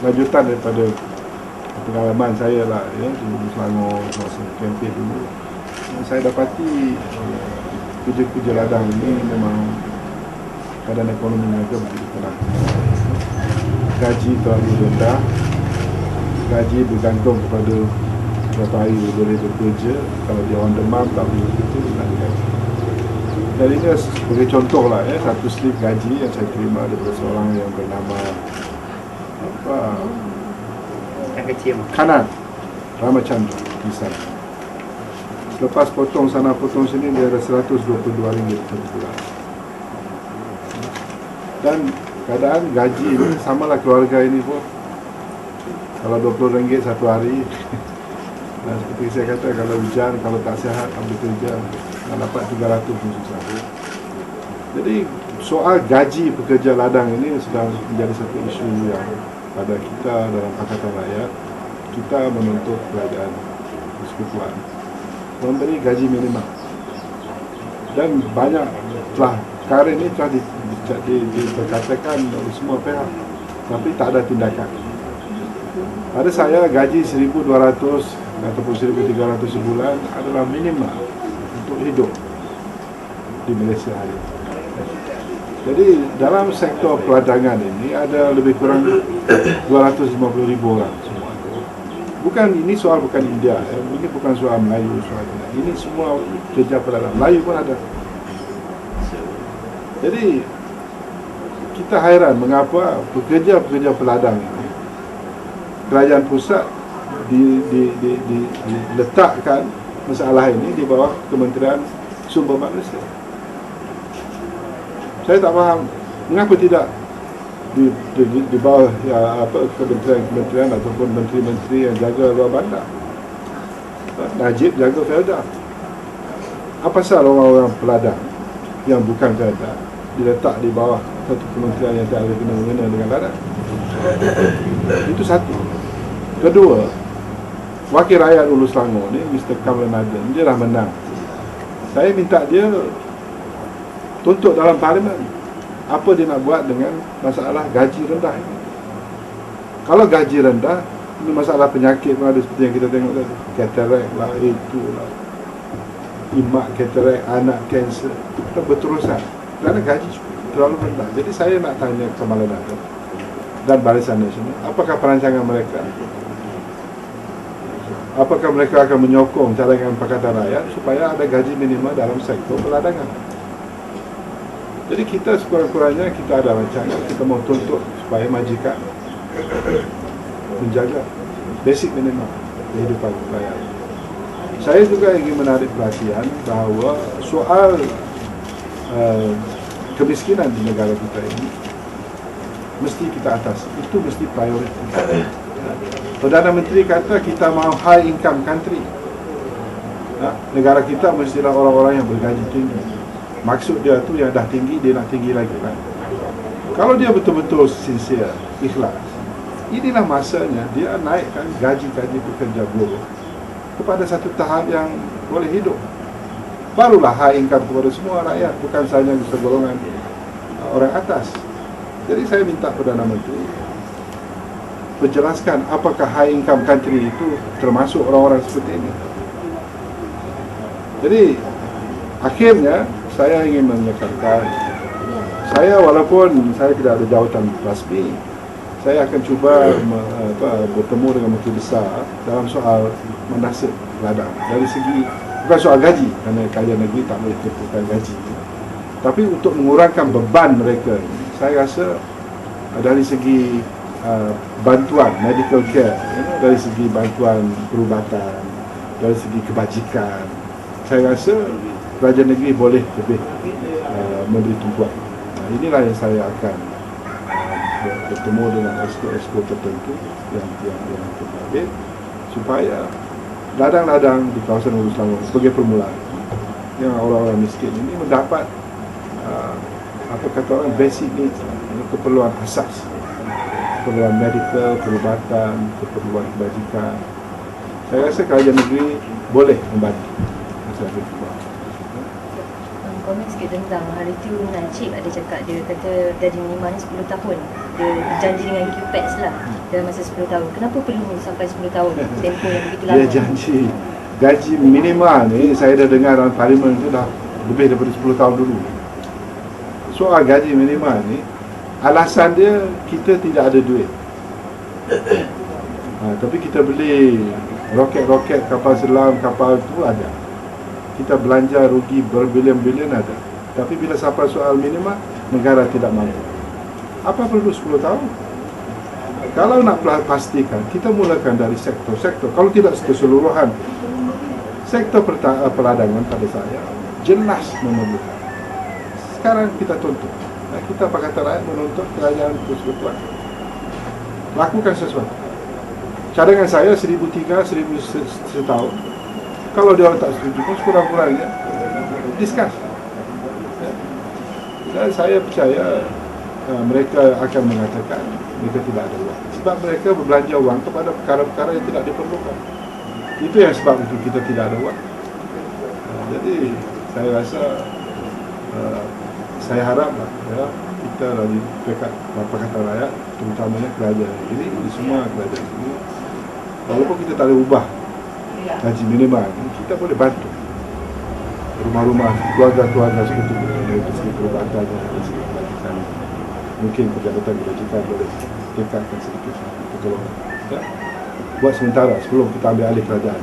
lanjutan daripada pengalaman saya lah ya, di Selangor masa kempen dulu. Saya dapati kerja-kerja ladang ini memang keadaan ekonomi mereka begitu tenang. Gaji terlalu rendah, gaji bergantung kepada berapa hari boleh bekerja. Kalau dia on demand tak boleh bekerja, tak ada gaji. Dan ini sebagai contoh lah ya, satu slip gaji yang saya terima daripada seorang yang bernama Kanan Ramachandra di sana. Lepas potong sana potong sini, dia ada RM122 per bulan. Dan keadaan gaji ini samalah keluarga ini pun. Kalau RM20 satu hari. Dan seperti saya kata, kalau hujan, kalau tak sihat, ambil kerja, nak dapat 300 pun susah. Jadi soal gaji pekerja ladang ini sedang menjadi satu isu yang pada kita dalam Pakatan Rakyat. Kita menuntut kerajaan persekutuan memberi gaji minimal, dan banyak telah perkara ini telah diperkatakan oleh semua pihak, tapi tak ada tindakan. Pada saya, gaji 1,200 ataupun 1,300 sebulan adalah minimal untuk hidup di Malaysia hari ini. Jadi dalam sektor peladangan ini ada lebih kurang 250,000 orang semua. Ini soal bukan India, ini bukan soal Melayu, soal ini semua kerja peladang. Melayu pun ada. Jadi kita hairan mengapa pekerja-pekerja peladang ini kerajaan pusat diletakkan masalah ini di bawah Kementerian Sumber Manusia. Saya tak faham mengapa tidak di bawah kementerian ataupun menteri-menteri yang jaga luar bandar. Najib jaga Felda. Apa pasal orang-orang peladang yang bukan Felda diletak di bawah satu kementerian yang tak ada kena-mengena dengan ladang? Itu satu. Kedua, wakil rakyat Hulu Selangor ni, Mr. Kamran Naden, dia dah menang. Saya minta dia tuntut dalam parlimen apa dia nak buat dengan masalah gaji rendah ini. Kalau gaji rendah, ini masalah penyakit pun ada seperti yang kita tengok tadi. Katarak lah, itulah, imak katarak, anak kanser, kita berterusan kerana gaji terlalu rendah. Jadi saya nak tanya Kamalan Naden dan Barisan Nasional, apakah perancangan mereka? Apakah mereka akan menyokong cadangan Pakatan Rakyat supaya ada gaji minimal dalam sektor peladangan? Jadi kita sekurang-kurangnya kita ada rancangan, kita mau tuntut supaya majikan menjaga basic minimal kehidupan rakyat. Saya juga ingin menarik perhatian bahawa soal kemiskinan di negara kita ini mesti kita atasi, itu mesti prioriti. Perdana Menteri kata kita mau high income country. Negara kita mestilah orang-orang yang bergaji tinggi. Maksud dia tu yang dah tinggi, dia nak tinggi lagi kan. Kalau dia betul-betul sincere, ikhlas, inilah masanya dia naikkan gaji-gaji pekerja buruh kepada satu tahap yang boleh hidup. Barulah high income kepada semua rakyat, bukan sahaja segolongan orang atas. Jadi saya minta Perdana Menteri menjelaskan apakah high income country itu termasuk orang-orang seperti ini. Jadi akhirnya saya ingin menyatakan, saya walaupun saya tidak ada jawatan rasmi, saya akan cuba bertemu dengan Menteri Besar dalam soal menasib ladang. Dari segi, bukan soal gaji, kerana kerajaan negeri tak boleh tentukan gaji, tapi untuk mengurangkan beban mereka, saya rasa dari segi bantuan medical care, dari segi bantuan perubatan, dari segi kebajikan, saya rasa kerajaan negeri boleh lebih memberi tumpuan. Inilah yang saya akan bertemu dengan esko-esko tertentu yang terkait supaya ladang-ladang di kawasan Hulu Selangor sebagai permulaan yang orang-orang miskin ini mendapat apa kata orang basic needs, keperluan asas, keperluan medical, perubatan, keperluan kebajikan. Saya rasa kerajaan negeri boleh membantu masalah itu. komen sikit tentang hari tu Najib ada cakap, dia kata gaji minimum ni 10 tahun. Dia berjanji dengan QPEX lah dalam masa 10 tahun. Kenapa perlu sampai 10 tahun tempoh yang begitu lama? Dia janji gaji minimal ni, saya dah dengar dalam parlimen tu dah lebih daripada 10 tahun dulu. Soal gaji minimal ni, alasan dia kita tidak ada duit. Tapi kita beli roket-roket, kapal selam, kapal tu ada. Kita belanja rugi berbilion-bilion ada. Tapi bila sampai soal minimal, negara tidak mampu. Apa perlu 10 tahun? Kalau nak pastikan, kita mulakan dari sektor-sektor. Kalau tidak keseluruhan, sektor perdagangan pada saya jelas memerlukan. Sekarang kita tuntut. Kita Pakatan Rakyat menuntut kerajaan persekutuan lakukan sesuatu. Cadangan saya 1,300, 1,000 setahun. Kalau dia orang tak setuju, sekurang-kurangnya discuss. Dan saya percaya mereka akan mengatakan mereka tidak ada uang. Sebab mereka berbelanja uang kepada perkara-perkara yang tidak diperlukan. Itu yang sebab itu kita tidak ada uang. Jadi saya rasa saya haraplah kita dari dekat Pakatan Rakyat, terutamanya kerajaan ini, semua kerajaan ini, walaupun kita tak boleh ubah gaji minimal, kita boleh bantu rumah-rumah, keluarga-keluarga seperti dari segi perubatan, dari segi kebajikan. Mungkin Pejabatan Kebajikan boleh tingkatkan sedikit pertolongan. Buat sementara sebelum kita ambil alih kerajaan.